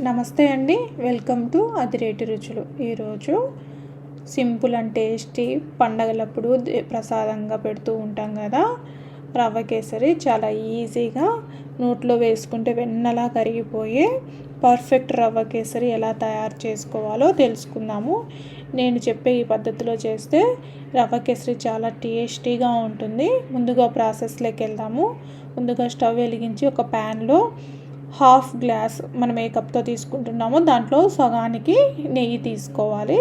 నమస్తే అండి, welcome to అదిరేటి రుచులు. ఈరోజు సింపుల్ అండ్ టేస్టీ పండగలప్పుడు ప్రసాదంగా పెడుతూ ఉంటాం కదా, రవ్వ కేసరి చాలా ఈజీగా నోట్లో వేసుకుంటే వెన్నలా కరిగిపోయే పర్ఫెక్ట్ రవ్వ కేసరి ఎలా తయారు చేసుకోవాలో తెలుసుకుందాము. నేను చెప్పే ఈ పద్ధతిలో చేస్తే రవ్వ కేసరి చాలా టేస్టీగా ఉంటుంది. ముందుగా ప్రాసెస్లోకి వెళ్దాము. ముందుగా స్టవ్ వెలిగించి ఒక ప్యాన్లో హాఫ్ గ్లాస్ మనం ఏ కప్తో తీసుకుంటున్నామో దాంట్లో సగానికి నెయ్యి తీసుకోవాలి.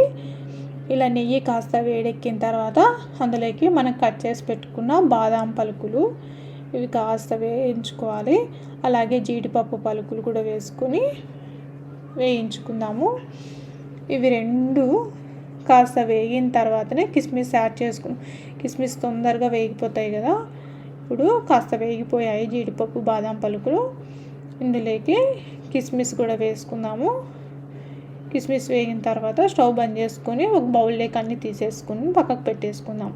ఇలా నెయ్యి కాస్త వేడెక్కిన తర్వాత అందులోకి మనం కట్ చేసి పెట్టుకున్న బాదాం పలుకులు ఇవి కాస్త వేయించుకోవాలి. అలాగే జీడిపప్పు పలుకులు కూడా వేసుకొని వేయించుకుందాము. ఇవి రెండు కాస్త వేగిన తర్వాతనే కిస్మిస్ యాడ్ చేసుకుని, కిస్మిస్ తొందరగా వేగిపోతాయి కదా. ఇప్పుడు కాస్త వేగిపోయాయి జీడిపప్పు బాదాం పలుకులు. ఇందులోకి కిస్మిస్ కూడా వేసుకుందాము. కిస్మిస్ వేగిన తర్వాత స్టవ్ బంద్ చేసుకొని ఒక బౌల్లోకి అన్నీ తీసేసుకుని పక్కకు పెట్టేసుకుందాం.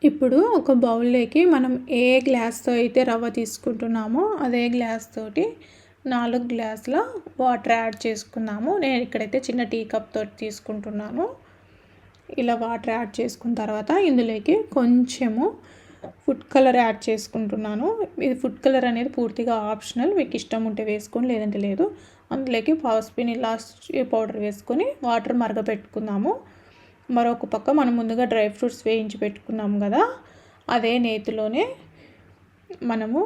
ఇప్పుడు ఒక బౌల్లోకి మనం ఏ గ్లాస్తో అయితే రవ్వ తీసుకుంటున్నామో అదే గ్లాస్ తోటి 4 గ్లాసుల వాటర్ యాడ్ చేసుకున్నాము. నేను ఇక్కడైతే చిన్న టీ కప్ తోటి తీసుకుంటున్నాను. ఇలా వాటర్ యాడ్ చేసుకున్న తర్వాత ఇందులోకి కొంచెము ఫుడ్ కలర్ యాడ్ చేసుకుంటున్నాను. ఇది ఫుడ్ కలర్ అనేది పూర్తిగా ఆప్షనల్, మీకు ఇష్టం ఉంటే వేసుకొని లేదంటే లేదు. అందులోకి పావు స్పూన్ ఇలాచీ పౌడర్ వేసుకొని వాటర్ మరగపెట్టుకుందాము. మరొక పక్క మనం ముందుగా డ్రై ఫ్రూట్స్ వేయించి పెట్టుకున్నాము కదా, అదే నేతిలోనే మనము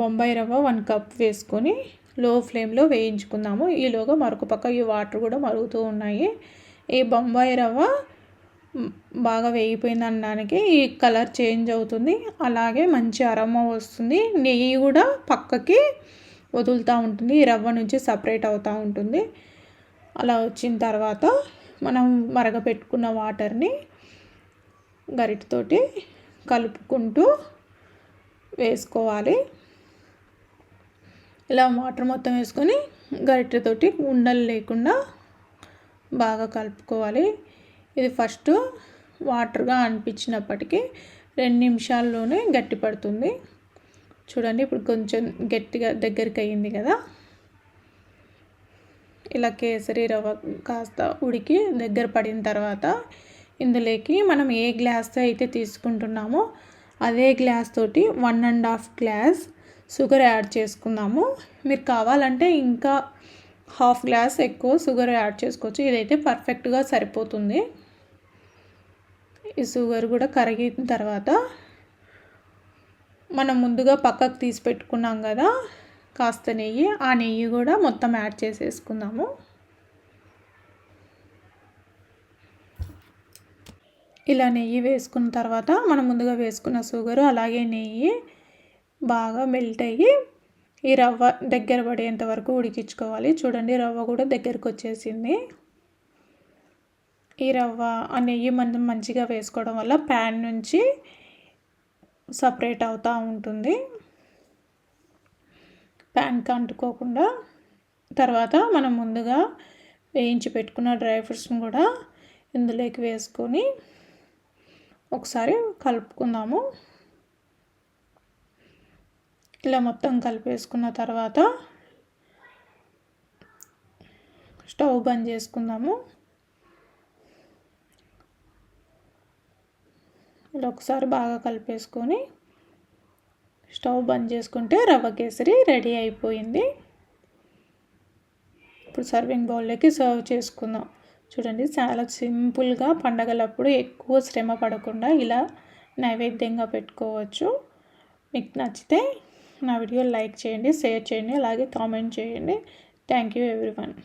బొంబాయి రవ్వ 1 కప్ వేసుకొని లో ఫ్లేమ్లో వేయించుకుందాము. ఈలోగా మరొక పక్క ఈ వాటర్ కూడా మరుగుతూ ఉన్నాయి. ఈ బొంబాయి రవ్వ బాగా వేగిపోయింది అనడానికి ఈ కలర్ చేంజ్ అవుతుంది, అలాగే మంచి అరోమా వస్తుంది. నెయ్యి కూడా పక్కకి వదులుతూ ఉంటుంది, ఈ రవ్వ నుంచి సపరేట్ అవుతూ ఉంటుంది. అలా వచ్చిన తర్వాత మనం మరగపెట్టుకున్న వాటర్ని గరిటెతోటి కలుపుకుంటూ వేసుకోవాలి. ఇలా వాటర్ మొత్తం వేసుకొని గరిటెతోటి ఉండలు లేకుండా బాగా కలుపుకోవాలి. ఇది ఫస్ట్ వాటర్గా అనిపించినప్పటికీ 2 నిమిషాల్లోనే గట్టి పడుతుంది. చూడండి, ఇప్పుడు కొంచెం గట్టిగా దగ్గరికి అయ్యింది కదా. ఇలా కేసరి రవ్వ కాస్త ఉడికి దగ్గర పడిన తర్వాత ఇందులోకి మనం ఏ గ్లాస్తో అయితే తీసుకుంటున్నామో అదే గ్లాస్ తోటి 1.5 గ్లాస్ షుగర్ యాడ్ చేసుకుందాము. మీరు కావాలంటే ఇంకా హాఫ్ గ్లాస్ ఎక్కువ షుగర్ యాడ్ చేసుకోవచ్చు. ఇదైతే పర్ఫెక్ట్గా సరిపోతుంది. ఈ షుగర్ కూడా కరిగిన తర్వాత మనం ముందుగా పక్కకు తీసి పెట్టుకున్నాం కదా కాస్త నెయ్యి, ఆ నెయ్యి కూడా మొత్తం యాడ్ చేసేసుకుందాము. ఇలా నెయ్యి వేసుకున్న తర్వాత మనం ముందుగా వేసుకున్న షుగరు అలాగే నెయ్యి బాగా మెల్ట్ అయ్యి ఈ రవ్వ దగ్గర పడేంత వరకు ఉడికించుకోవాలి. చూడండి, రవ్వ కూడా దగ్గరకు వచ్చేసింది. ఈ రవ్వ ఆ నెయ్యి మనం మంచిగా వేసుకోవడం వల్ల ప్యాన్ నుంచి సపరేట్ అవుతూ ఉంటుంది, ప్యాన్కి అంటుకోకుండా. తర్వాత మనం ముందుగా వేయించి పెట్టుకున్న డ్రై ఫ్రూట్స్ని కూడా ఇందులోకి వేసుకొని ఒకసారి కలుపుకుందాము. ఇలా మొత్తం కలిపేసుకున్న తర్వాత స్టవ్ బంద్ చేసుకుందాము. ఇలా ఒకసారి బాగా కలిపేసుకొని స్టవ్ బంద్ చేసుకుంటే రవ్వ కేసరి రెడీ అయిపోయింది. ఇప్పుడు సర్వింగ్ బౌల్లోకి సర్వ్ చేసుకుందాం. చూడండి, చాలా సింపుల్గా పండగలప్పుడు ఎక్కువ శ్రమ పడకుండా ఇలా నైవేద్యంగా పెట్టుకోవచ్చు. మీకు నచ్చితే నా వీడియో లైక్ చేయండి, షేర్ చేయండి, అలాగే కామెంట్ చేయండి. Thank you everyone.